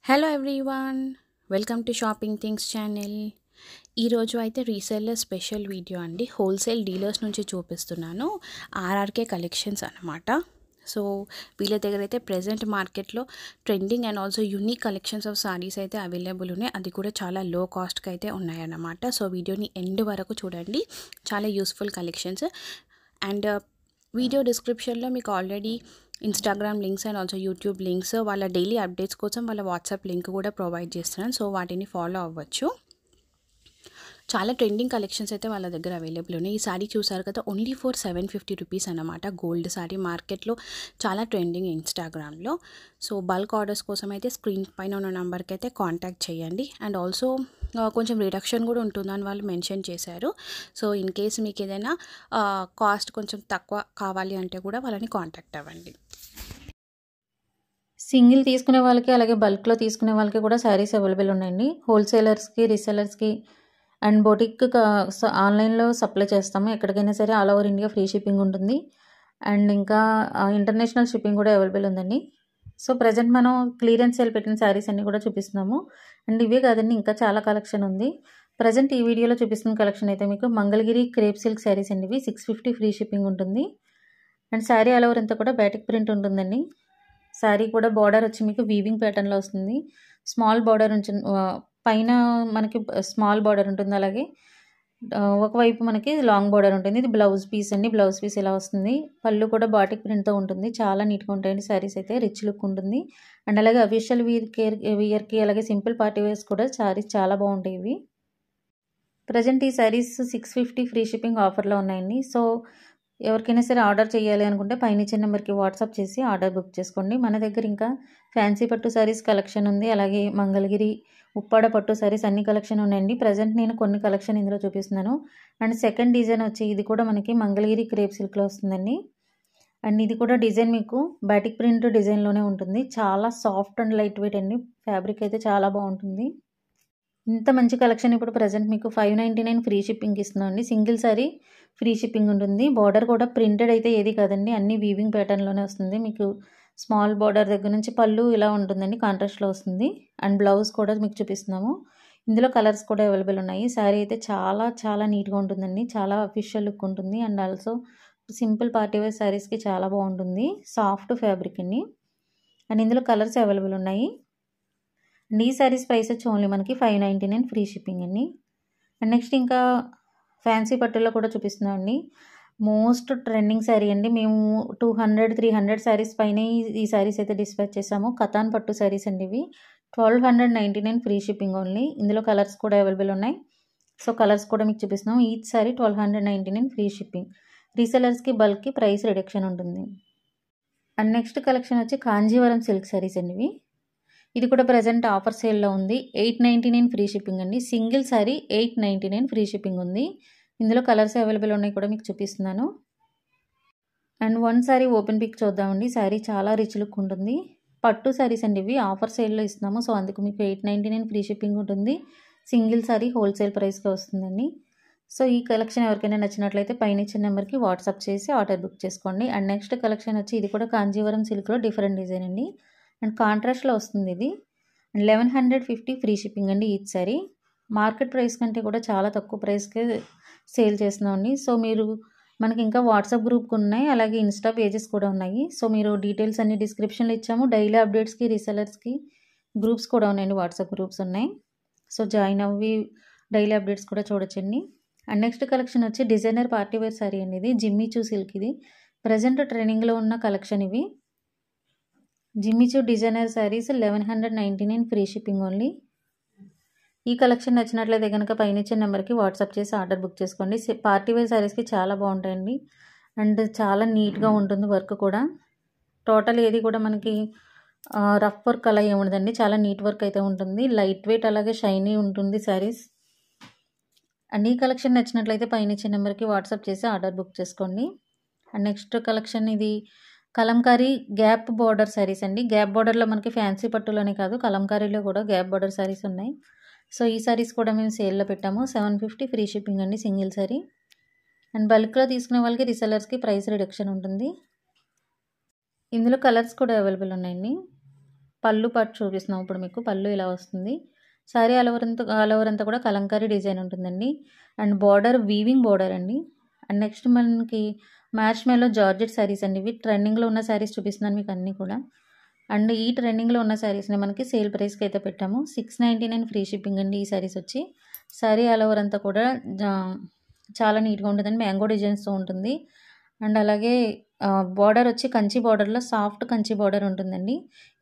Hello everyone, welcome to shopping things channel. ఈరోజు అయితే reseller special video అండి. Wholesale dealers నుంచి చూపిస్తున్నాను. ఆర్ఆర్కే కలెక్షన్స్ అనమాట. సో వీళ్ళ దగ్గర అయితే ప్రెజెంట్ మార్కెట్లో trending and also unique collections of saris అయితే అవైలబుల్ ఉన్నాయి. అది కూడా చాలా లో కాస్ట్కి అయితే ఉన్నాయన్నమాట. సో వీడియోని ఎండ్ వరకు చూడండి, చాలా యూస్ఫుల్ కలెక్షన్స్. అండ్ వీడియో డిస్క్రిప్షన్లో మీకు already Instagram links and also YouTube links, వాళ్ళ డైలీ అప్డేట్స్ కోసం వాళ్ళ వాట్సాప్ లింక్ కూడా ప్రొవైడ్ చేస్తున్నాను. సో వాటిని ఫాలో అవ్వచ్చు. చాలా ట్రెండింగ్ కలెక్షన్స్ అయితే వాళ్ళ దగ్గర అవైలబుల్ ఉన్నాయి. ఈ సారీ చూసారు కదా, ఓన్లీ ఫర్ 750 రూపీస్ అనమాట. గోల్డ్ సారీ మార్కెట్లో చాలా ట్రెండింగ్ ఇన్స్టాగ్రామ్లో. సో బల్క్ ఆర్డర్స్ కోసం అయితే స్క్రీన్ పైన ఉన్న నెంబర్కి అయితే కాంటాక్ట్ చేయండి. అండ్ ఆల్సో కొంచెం రిడక్షన్ కూడా ఉంటుందని వాళ్ళు మెన్షన్ చేశారు. సో ఇన్ కేస్ మీకు ఏదైనా కాస్ట్ కొంచెం తక్కువ కావాలి అంటే కూడా వాళ్ళని కాంటాక్ట్ అవ్వండి. సింగిల్ తీసుకునే వాళ్ళకి అలాగే బల్క్లో తీసుకునే వాళ్ళకి కూడా శారీస్ అవైలబుల్ ఉన్నాయండి. హోల్సేలర్స్కి, రీసెలర్స్కి అండ్ బొటిక్ ఆన్లైన్లో సప్లై చేస్తాము. ఎక్కడికైనా సరే all over India free shipping ఉంటుంది. అండ్ ఇంకా ఇంటర్నేషనల్ షిప్పింగ్ కూడా అవైలబుల్ ఉందండి. సో ప్రజెంట్ మనం క్లియరెన్స్ సేల్ పెట్టిన శారీస్ అన్నీ కూడా చూపిస్తున్నాము. అండ్ ఇవే కాదండి, ఇంకా చాలా కలెక్షన్ ఉంది. ప్రజెంట్ ఈ వీడియోలో చూపిస్తున్న కలెక్షన్ అయితే మీకు మంగళగిరి క్రేప్ సిల్క్ శారీస్ అండి. ఇవి 650 ఫ్రీ షిప్పింగ్ ఉంటుంది. అండ్ శారీ ఆల్ ఓవర్ అంతా కూడా బ్యాటిక్ ప్రింట్ ఉంటుందండి. శారీ కూడా బార్డర్ వచ్చి మీకు వీవింగ్ ప్యాటర్న్లో వస్తుంది. స్మాల్ బార్డర్ ఉంటుంది, పైన మనకి స్మాల్ బార్డర్ ఉంటుంది. అలాగే ఒకవైపు మనకి లాంగ్ బార్డర్ ఉంటుంది. ఇది బ్లౌజ్ పీస్ అండి. బ్లౌజ్ పీస్ ఇలా వస్తుంది. పళ్ళు కూడా బాటిక్ ప్రింట్తో ఉంటుంది. చాలా నీట్గా ఉంటాయండి శారీస్ అయితే, రిచ్ లుక్ ఉంటుంది. అండ్ అలాగే అఫీషియల్ వియర్కి అలాగే సింపుల్ పార్టీ వేర్స్ కూడా శారీస్ చాలా బాగుంటాయి. ఇవి ప్రజెంట్ ఈ శారీస్ 650 ఫ్రీ షిప్పింగ్ ఆఫర్లో ఉన్నాయండి. సో ఎవరికైనా సరే ఆర్డర్ చేయాలి అనుకుంటే పైన ఇచ్చిన నెంబర్కి వాట్సాప్ చేసి ఆర్డర్ బుక్ చేసుకోండి. మన దగ్గర ఇంకా ఫ్యాన్సీ పట్టు శారీస్ కలెక్షన్ ఉంది. అలాగే మంగళగిరి, ఉప్పాడ పట్టు శారీస్ అన్ని కలెక్షన్ ఉన్నాయండి. ప్రజెంట్ నేను కొన్ని కలెక్షన్ ఇందులో చూపిస్తున్నాను. అండ్ సెకండ్ డిజైన్ వచ్చి ఇది కూడా మనకి మంగళగిరి క్రేప్ సిల్క్లో వస్తుందండి. అండ్ ఇది కూడా డిజైన్ మీకు బాటిక్ ప్రింట్ డిజైన్లోనే ఉంటుంది. చాలా సాఫ్ట్ అండ్ లైట్ వెయిట్ అండి. ఫ్యాబ్రిక్ అయితే చాలా బాగుంటుంది. ఇంత మంచి కలెక్షన్ ఇప్పుడు ప్రజెంట్ మీకు 599 ఫ్రీ షిప్పింగ్ ఇస్తున్నామండి. సింగిల్ సారీ ఫ్రీ షిప్పింగ్ ఉంటుంది. బార్డర్ కూడా ప్రింటెడ్ అయితే ఏది కాదండి, అన్ని వీవింగ్ ప్యాటర్న్లోనే వస్తుంది. మీకు స్మాల్ బార్డర్ దగ్గర నుంచి పళ్ళు ఇలా ఉంటుందండి, కాంట్రాస్ట్లో వస్తుంది. అండ్ బ్లౌజ్ కూడా మీకు చూపిస్తున్నాము. ఇందులో కలర్స్ కూడా అవైలబుల్ ఉన్నాయి. శారీ అయితే చాలా చాలా నీట్గా ఉంటుందండి. చాలా అఫీషియల్ లుక్ ఉంటుంది. And also simple party wear శారీస్కి చాలా బాగుంటుంది. సాఫ్ట్ ఫ్యాబ్రిక్ అండి. అండ్ ఇందులో కలర్స్ అవైలబుల్ ఉన్నాయి. అండ్ ఈ శారీస్ ప్రైస్ వచ్చి ఓన్లీ మనకి 599 ఫ్రీ షిప్పింగ్ అండి. అండ్ నెక్స్ట్ ఇంకా ఫ్యాన్సీ పట్టుల్లో కూడా చూపిస్తున్నాం అండి. మోస్ట్ ట్రెండింగ్ శారీ అండి. మేము 200-300 శారీస్ పైన ఈ శారీస్ అయితే డిస్పాచ్ చేసాము. కతాన్ పట్టు శారీస్ అండి. ఇవి 1299 ఫ్రీ షిప్పింగ్ ఓన్లీ. ఇందులో కలర్స్ కూడా అవైలబుల్ ఉన్నాయి. సో కలర్స్ కూడా మీకు చూపిస్తున్నాం. Each saree 1299 free shipping. రీసెలర్స్కి బల్క్కి ప్రైస్ రిడక్షన్ ఉంటుంది. అండ్ నెక్స్ట్ కలెక్షన్ వచ్చి కాంజీవరం సిల్క్ శారీస్ అండి. ఇవి ఇది కూడా ప్రజెంట్ ఆఫర్ సేల్లో ఉంది. 899 ఫ్రీ షిప్పింగ్ అండి. సింగిల్ శారీ 899 ఫ్రీ షిప్పింగ్ ఉంది. ఇందులో కలర్స్ అవైలబుల్ ఉన్నాయి కూడా మీకు చూపిస్తున్నాను. And one sari open pick చూద్దామండి. శారీ చాలా రిచ్ లుక్ ఉంటుంది. పట్టు శారీస్ అండి. ఇవి ఆఫర్ సేల్లో ఇస్తున్నాము. సో అందుకు మీకు 899 ఫ్రీ షిప్పింగ్ ఉంటుంది. సింగిల్ శారీ హోల్సేల్ ప్రైస్గా వస్తుందండి. సో ఈ కలెక్షన్ ఎవరికైనా నచ్చినట్లయితే పైన ఇచ్చిన నెంబర్కి వాట్సాప్ చేసి ఆర్డర్ బుక్ చేసుకోండి. అండ్ నెక్స్ట్ కలెక్షన్ వచ్చి ఇది కూడా కాంజీవరం సిల్క్లో డిఫరెంట్ డిజైన్ అండి. అండ్ కాంట్రాస్ట్లో వస్తుంది ఇది. అండ్ 1150 ఫ్రీ షిప్పింగ్ అండి ఈచ్ సారీ. మార్కెట్ ప్రైస్ కంటే కూడా చాలా తక్కువ ప్రైస్కే సేల్ చేస్తున్నామండి. సో మీరు మనకి ఇంకా వాట్సాప్ గ్రూప్ ఉన్నాయి, అలాగే ఇన్స్టా పేజెస్ కూడా ఉన్నాయి. సో మీరు డీటెయిల్స్ అన్ని డిస్క్రిప్షన్లో ఇచ్చాము. డైలీ అప్డేట్స్కి, రీసెలర్స్కి గ్రూప్స్ కూడా ఉన్నాయండి, వాట్సాప్ గ్రూప్స్ ఉన్నాయి. సో జాయిన్ అవ్వి డైలీ అప్డేట్స్ కూడా చూడొచ్చండి. అండ్ నెక్స్ట్ కలెక్షన్ వచ్చి డిజైనర్ పార్టీ వేర్ సారీ అండి. ఇది జిమ్మిచూ సిల్క్. ఇది ప్రజెంట్ ట్రెండింగ్లో ఉన్న కలెక్షన్. ఇవి Jimmy Choo designer saris 1199 free shipping only. ఈ కలెక్షన్ నచ్చినట్లయితే కనుక పైన ఇచ్చే నెంబర్కి వాట్సాప్ చేసి ఆర్డర్ బుక్ చేసుకోండి. పార్టీ వేర్ శారీస్కి చాలా బాగుంటాయండి. అండ్ చాలా నీట్గా ఉంటుంది వర్క్ కూడా. టోటల్ ఏది కూడా మనకి రఫ్ వర్క్ అలా ఏముండదండి. చాలా నీట్ వర్క్ అయితే ఉంటుంది. లైట్ వెయిట్ అలాగే షైనీ ఉంటుంది శారీస్. అండ్ ఈ కలెక్షన్ నచ్చినట్లయితే పైన ఇచ్చే నెంబర్కి వాట్సాప్ చేసి ఆర్డర్ బుక్ చేసుకోండి. అండ్ నెక్స్ట్ కలెక్షన్ ఇది కలంకారీ గ్యాప్ బార్డర్ శారీస్ అండి. గ్యాప్ బార్డర్లో మనకి ఫ్యాన్సీ పట్టులోనే కాదు, కలంకారీలో కూడా గ్యాప్ బార్డర్ శారీస్ ఉన్నాయి. సో ఈ శారీస్ కూడా మేము సేల్లో పెట్టాము. 750 ఫ్రీ షిప్పింగ్ అండి సింగిల్ శారీ. అండ్ బల్క్లో తీసుకునే వాళ్ళకి రీసెలర్స్కి ప్రైస్ రిడక్షన్ ఉంటుంది. ఇందులో కలర్స్ కూడా అవైలబుల్ ఉన్నాయండి. పళ్ళు పార్ట్ చూపిస్తున్నాం ఇప్పుడు మీకు. పళ్ళు ఇలా వస్తుంది. శారీ ఆల్ ఓవర్ అంతా కూడా కలంకారీ డిజైన్ ఉంటుందండి. అండ్ బార్డర్ వీవింగ్ బార్డర్ అండి. అండ్ నెక్స్ట్ మనకి మ్యాచ్ మేలో జార్జెట్ శారీస్ అండి. ఇవి ట్రెండింగ్లో ఉన్న శారీస్ చూపిస్తున్నాను మీకు అన్నీ కూడా. అండ్ ఈ ట్రెండింగ్లో ఉన్న శారీస్ని మనకి సేల్ ప్రైస్కి అయితే పెట్టాము. 699 ఫ్రీ షిప్పింగ్ అండి ఈ శారీస్ వచ్చి. శారీ ఆల్ ఓవర్ అంతా కూడా చాలా నీట్గా ఉంటుందండి. మ్యాంగో డిజైన్స్తో ఉంటుంది. అండ్ అలాగే బార్డర్ వచ్చి కంచి బార్డర్లో సాఫ్ట్ కంచి బార్డర్ ఉంటుందండి.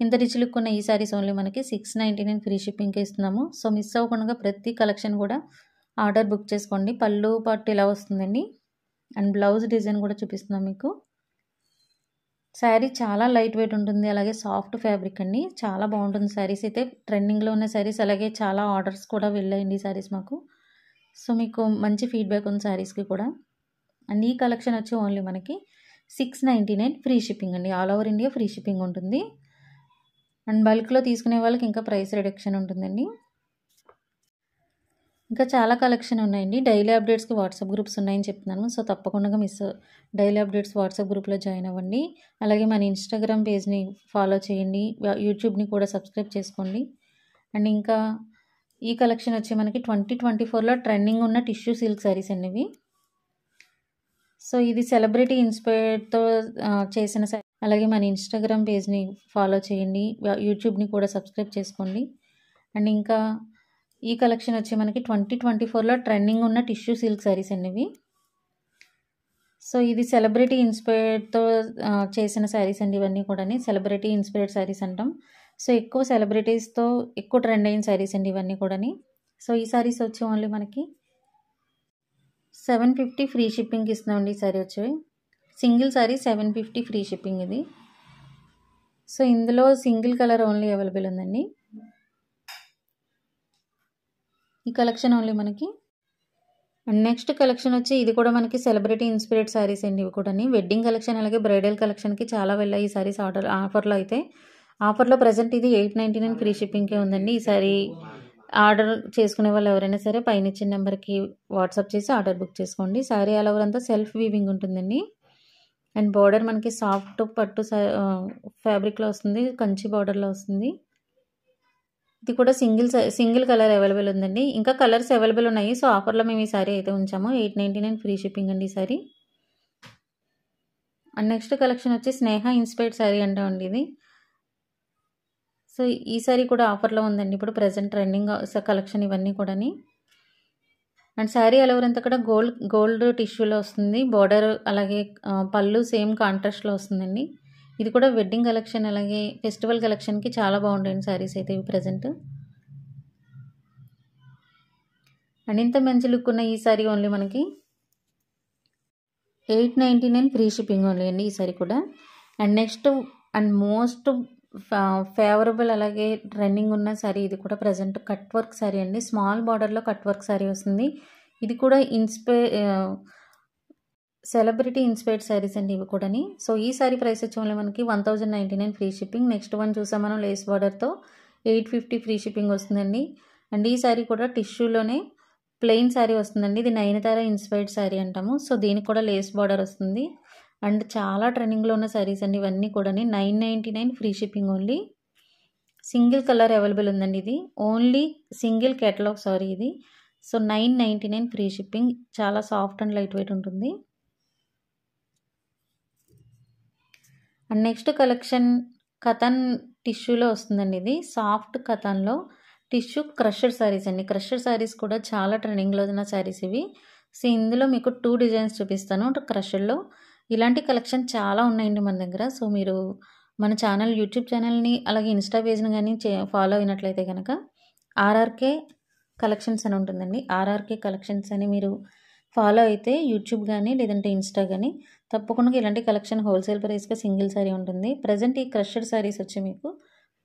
ఇంత రిచ్ లుక్ ఉన్న ఈ శారీస్ ఓన్లీ మనకి 699 ఫ్రీ షిప్పింగ్కి ఇస్తున్నాము. సో మిస్ అవ్వకుండా ప్రతి కలెక్షన్ కూడా ఆర్డర్ బుక్ చేసుకోండి. పళ్ళు పార్ట్ ఇలా వస్తుందండి. అండ్ బ్లౌజ్ డిజైన్ కూడా చూపిస్తున్నాం మీకు. శారీ చాలా లైట్ వెయిట్ ఉంటుంది. అలాగే సాఫ్ట్ ఫ్యాబ్రిక్ అండి. చాలా బాగుంటుంది శారీస్ అయితే. ట్రెండింగ్లో ఉన్న శారీస్, అలాగే చాలా ఆర్డర్స్ కూడా వెళ్ళాయండి ఈ శారీస్ మాకు. సో మీకు మంచి ఫీడ్బ్యాక్ ఉంది శారీస్కి కూడా. అండ్ ఈ కలెక్షన్ వచ్చి ఓన్లీ మనకి 699 ఫ్రీ షిప్పింగ్ అండి. All over India free shipping ఉంటుంది. అండ్ బల్క్లో తీసుకునే వాళ్ళకి ఇంకా ప్రైస్ రిడక్షన్ ఉంటుందండి. ఇంకా చాలా కలెక్షన్ ఉన్నాయండి. డైలీ అప్డేట్స్కి వాట్సాప్ గ్రూప్స్ ఉన్నాయని చెప్తున్నాను. సో తప్పకుండా డైలీ అప్డేట్స్ వాట్సాప్ గ్రూప్లో జాయిన్ అవ్వండి. అలాగే మన ఇన్స్టాగ్రామ్ పేజ్ని ఫాలో చేయండి. యూట్యూబ్ని కూడా సబ్స్క్రైబ్ చేసుకోండి. అండ్ ఇంకా ఈ కలెక్షన్ వచ్చి మనకి 2024లో ట్రెండింగ్ ఉన్న టిష్యూ సిల్క్ శారీస్ అండి ఇవి. సో ఇది సెలబ్రిటీ ఇన్స్పైర్డ్తో చేసిన శారీ. అలాగే మన ఇన్స్టాగ్రామ్ పేజ్ని ఫాలో చేయండి. యూట్యూబ్ని కూడా సబ్స్క్రైబ్ చేసుకోండి. అండ్ ఇంకా ఈ కలెక్షన్ వచ్చి మనకి 2024లో ట్రెండింగ్ ఉన్న టిష్యూ సిల్క్ శారీస్ అండి ఇవి. సో ఇది సెలబ్రిటీ ఇన్స్పైర్డ్తో చేసిన శారీస్ అండి ఇవన్నీ కూడా. సెలబ్రిటీ ఇన్స్పైర్డ్ శారీస్ అంటాం. సో ఎక్కువ సెలబ్రిటీస్తో ఎక్కువ ట్రెండ్ అయిన శారీస్ అండి ఇవన్నీ కూడా. సో ఈ శారీస్ వచ్చి ఓన్లీ మనకి 750 ఫ్రీ షిప్పింగ్కి ఇస్తున్నామండి. ఈ శారీ వచ్చి సింగిల్ శారీ 750 ఫ్రీ షిప్పింగ్ ఇది. సో ఇందులో సింగిల్ కలర్ ఓన్లీ అవైలబుల్ ఉందండి. ఈ కలెక్షన్ ఓన్లీ మనకి. అండ్ నెక్స్ట్ కలెక్షన్ వచ్చి ఇది కూడా మనకి సెలబ్రిటీ ఇన్స్పైర్డ్ శారీస్ అండి ఇవి కూడా. వెడ్డింగ్ కలెక్షన్ అలాగే బ్రైడల్ కలెక్షన్కి చాలా వెళ్ళాయి ఈ శారీస్ ఆఫర్లో అయితే. ఆఫర్లో ప్రజెంట్ ఇది 899 ఫ్రీ షిప్పింగ్కే ఉందండి. ఈ శారీ ఆర్డర్ చేసుకునే వాళ్ళు ఎవరైనా సరే పైన ఇచ్చిన నెంబర్కి వాట్సాప్ చేసి ఆర్డర్ బుక్ చేసుకోండి. శారీ ఆల్ ఓవర్ అంతా సెల్ఫ్ వీవింగ్ ఉంటుందండి. అండ్ బార్డర్ మనకి సాఫ్ట్ పట్టు ఫ్యాబ్రిక్లో వస్తుంది. కంచి బార్డర్లో వస్తుంది. ఇది కూడా సింగిల్ కలర్ అవైలబుల్ ఉందండి. ఇంకా కలర్స్ అవైలబుల్ ఉన్నాయి. సో ఆఫర్లో మేము ఈ శారీ అయితే ఉంచాము. 899 ఫ్రీ షిప్పింగ్ అండి ఈ శారీ. అండ్ నెక్స్ట్ కలెక్షన్ వచ్చి స్నేహ ఇన్స్పైర్డ్ శారీ అంటామండి ఇది. సో ఈ శారీ కూడా ఆఫర్లో ఉందండి ఇప్పుడు ప్రజెంట్ ట్రెండింగ్ కలెక్షన్ ఇవన్నీ కూడా. అండ్ శారీ ఆల్ ఓవర్ అంతా కూడా గోల్డ్ టిష్యూలో వస్తుంది. బార్డర్ అలాగే పళ్ళు సేమ్ కాంట్రాస్ట్లో వస్తుందండి. ఇది కూడా వెడ్డింగ్ కలెక్షన్ అలాగే ఫెస్టివల్ కలెక్షన్కి చాలా బాగుంటాయండి శారీస్ అయితే ఇవి ప్రజెంట్. అండ్ ఇంత మంచి లుక్ ఉన్న ఈ శారీ ఓన్లీ మనకి 899 ఫ్రీ షిప్పింగ్ ఓన్లీ అండి ఈ శారీ కూడా. And next and most favourable అలాగే ట్రెండింగ్ ఉన్న శారీ ఇది కూడా ప్రజెంట్ కట్ వర్క్ శారీ అండి. స్మాల్ బార్డర్లో కట్ వర్క్ శారీ వస్తుంది. ఇది కూడా సెలబ్రిటీ ఇన్స్పైర్డ్ శారీస్ అండి ఇవి కూడా. సో ఈ శారీ ప్రైస్ వచ్చి ఓన్లీ మనకి 1099 ఫ్రీ షిప్పింగ్. నెక్స్ట్ వన్ చూసాం మనం లేస్ బార్డర్తో 850 ఫ్రీ షిప్పింగ్ వస్తుందండి. అండ్ ఈ శారీ కూడా టిష్యూలోనే ప్లెయిన్ శారీ వస్తుందండి. ఇది నయనతార ఇన్స్పైర్డ్ శారీ అంటాము. సో దీనికి కూడా లేస్ బార్డర్ వస్తుంది. అండ్ చాలా ట్రెండింగ్లో ఉన్న శారీస్ అండి ఇవన్నీ కూడా. 999 free shipping only. Single colour available ఉందండి ఇది. ఓన్లీ సింగిల్ కేటలాగ్ సారీ ఇది. So 999 free shipping. చాలా సాఫ్ట్ అండ్ లైట్ వెయిట్ ఉంటుంది. అండ్ నెక్స్ట్ కలెక్షన్ కథన్ టిష్యూలో వస్తుందండి ఇది. సాఫ్ట్ కథన్లో టిష్యూ క్రషర్ శారీస్ అండి. క్రషర్ శారీస్ కూడా చాలా ట్రెండింగ్లో ఉన్న శారీస్ ఇవి. సో ఇందులో మీకు 2 డిజైన్స్ చూపిస్తాను క్రషర్లో. ఇలాంటి కలెక్షన్ చాలా ఉన్నాయండి మన దగ్గర. సో మీరు మన యూట్యూబ్ ఛానల్ని అలాగే ఇన్స్టా పేజ్ని కానీ ఫాలో అయినట్లయితే కనుక ఆర్ఆర్కే కలెక్షన్స్ అని ఉంటుందండి. ఆర్ఆర్కే కలెక్షన్స్ అని మీరు ఫాలో అయితే యూట్యూబ్ కానీ లేదంటే ఇన్స్టా కానీ తప్పకుండా ఇలాంటి కలెక్షన్ హోల్సేల్ ప్రైస్గా సింగిల్ శారీ ఉంటుంది. ప్రజెంట్ ఈ క్రషర్ శారీస్ వచ్చి మీకు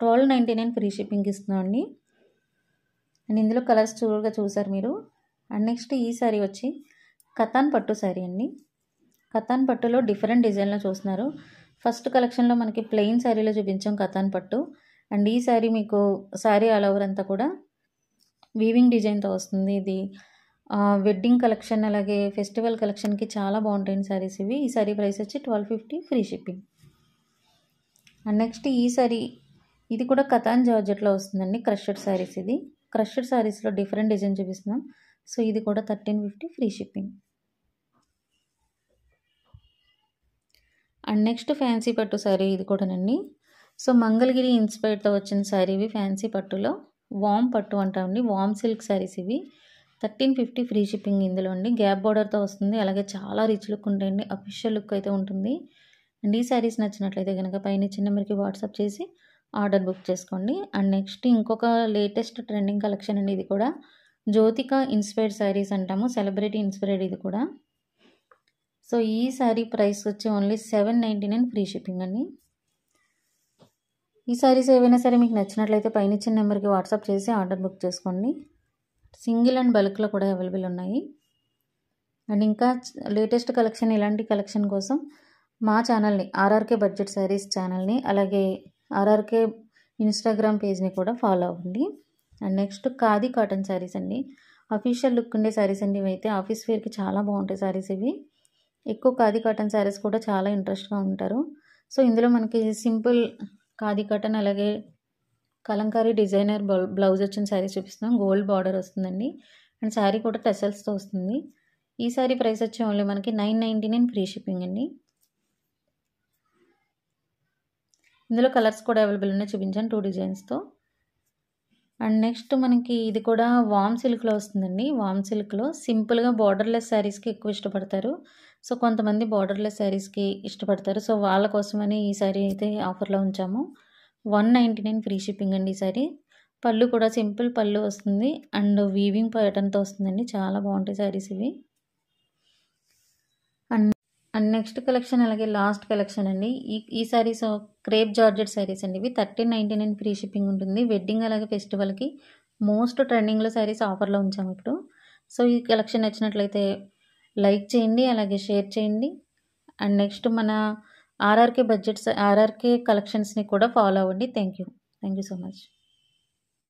1299 ఫ్రీ షిప్పింగ్ ఇస్తున్నామండి. అండ్ ఇందులో కలర్స్ చూసారు మీరు. అండ్ నెక్స్ట్ ఈ శారీ వచ్చి కతాన్ పట్టు శారీ అండి. కతాన్ పట్టులో డిఫరెంట్ డిజైన్లో చూస్తున్నారు. ఫస్ట్ కలెక్షన్లో మనకి ప్లెయిన్ శారీలో చూపించాం కతాన్ పట్టు. అండ్ ఈ శారీ మీకు శారీ ఆల్ ఓవర్ అంతా కూడా వీవింగ్ డిజైన్తో వస్తుంది. ఇది వెడ్డింగ్ కలెక్షన్ అలాగే ఫెస్టివల్ కలెక్షన్కి చాలా బాగుంటాయి శారీస్ ఇవి. ఈ శారీ ప్రైస్ వచ్చి 1250 ఫ్రీ షిప్పింగ్. అండ్ నెక్స్ట్ ఈ శారీ ఇది కూడా కతాన్ జార్జెట్లో వస్తుందండి. క్రషెడ్ శారీస్ ఇది. క్రషెడ్ శారీస్లో డిఫరెంట్ డిజైన్ చూపిస్తున్నాం. సో ఇది కూడా 1350 free shipping. And next fancy పట్టు శారీ ఇది కూడానండి. సో మంగళగిరి ఇన్స్పైర్డ్తో వచ్చిన శారీ ఇవి. ఫ్యాన్సీ పట్టులో వామ్ పట్టు అంటామండి. వామ్ సిల్క్ శారీస్ ఇవి. 1350 ఫ్రీ షిప్పింగ్ ఇందులో అండి. గ్యాప్ బార్డర్తో వస్తుంది. అలాగే చాలా రిచ్ లుక్ ఉంటాయండి. అఫీషియల్ లుక్ అయితే ఉంటుంది. అండ్ ఈ శారీస్ నచ్చినట్లయితే కనుక పైన ఇచ్చిన నెంబర్కి వాట్సాప్ చేసి ఆర్డర్ బుక్ చేసుకోండి. అండ్ నెక్స్ట్ ఇంకొక లేటెస్ట్ ట్రెండింగ్ కలెక్షన్ అండి. ఇది కూడా జ్యోతిక ఇన్స్పైర్డ్ శారీస్ అంటాము. సెలబ్రిటీ ఇన్స్పైర్డ్ ఇది కూడా. సో ఈ శారీ ప్రైస్ వచ్చి ఓన్లీ 799 ఫ్రీ షిప్పింగ్ అండి. ఈ శారీస్ ఏవైనా సరే మీకు నచ్చినట్లయితే పైన ఇచ్చిన నెంబర్కి వాట్సాప్ చేసి ఆర్డర్ బుక్ చేసుకోండి. సింగిల్ అండ్ బల్క్లో కూడా అవైలబుల్ ఉన్నాయి. అండ్ ఇంకా లేటెస్ట్ కలెక్షన్, ఇలాంటి కలెక్షన్ కోసం మా ఛానల్ని ఆర్ఆర్కే బడ్జెట్ శారీస్ ఛానల్ని, అలాగే ఆర్ఆర్కే ఇన్స్టాగ్రామ్ పేజ్ని కూడా ఫాలో అవ్వండి. And next khadi cotton sarees అండి. అఫీషియల్ లుక్ ఉండే శారీస్ అండి ఇవైతే. ఆఫీస్ వేర్కి చాలా బాగుంటాయి శారీస్ ఇవి. ఎక్కువ ఖాదీ కాటన్ శారీస్ కూడా చాలా ఇంట్రెస్ట్గా ఉంటారు. సో ఇందులో మనకి సింపుల్ ఖాదీ కాటన్, అలాగే కలంకారీ డిజైనర్ బ్లౌజ్ వచ్చిన శారీ చూపిస్తున్నాం. గోల్డ్ బార్డర్ వస్తుందండి. అండ్ శారీ కూడా టెసల్స్తో వస్తుంది. ఈ శారీ ప్రైస్ వచ్చి ఓన్లీ మనకి 999 ఫ్రీ షిప్పింగ్ అండి. ఇందులో కలర్స్ కూడా అవైలబుల్ ఉన్నాయి, చూపించాను 2 డిజైన్స్తో. అండ్ నెక్స్ట్ మనకి ఇది కూడా వామ్ సిల్క్లో వస్తుందండి. వామ్ సిల్క్లో సింపుల్గా బార్డర్లెస్ శారీస్కి ఎక్కువ ఇష్టపడతారు. సో కొంతమంది బార్డర్లెస్ శారీస్కి ఇష్టపడతారు. సో వాళ్ళ కోసమని ఈ శారీ అయితే ఆఫర్లో ఉంచాము. 199 ఫ్రీ షిప్పింగ్ అండి ఈ శారీ. పళ్ళు కూడా సింపుల్ పళ్ళు వస్తుంది. అండ్ వీవింగ్ ప్యాటర్న్తో వస్తుందండి. చాలా బాగుంటాయి శారీస్ ఇవి. అండ్ నెక్స్ట్ కలెక్షన్, అలాగే లాస్ట్ కలెక్షన్ అండి. ఈ శారీస్ క్రేప్ జార్జెట్ శారీస్ అండి. ఇవి 1399 ఫ్రీ షిప్పింగ్ ఉంటుంది. వెడ్డింగ్ అలాగే ఫెస్టివల్కి మోస్ట్ ట్రెండింగ్లో శారీస్ ఆఫర్లో ఉంచాము ఇప్పుడు. సో ఈ కలెక్షన్ నచ్చినట్లయితే లైక్ చేయండి, అలాగే షేర్ చేయండి. అండ్ నెక్స్ట్ మన ఆర్ఆర్కే కలెక్షన్స్ని కూడా ఫాలో అవ్వండి. Thank you so much.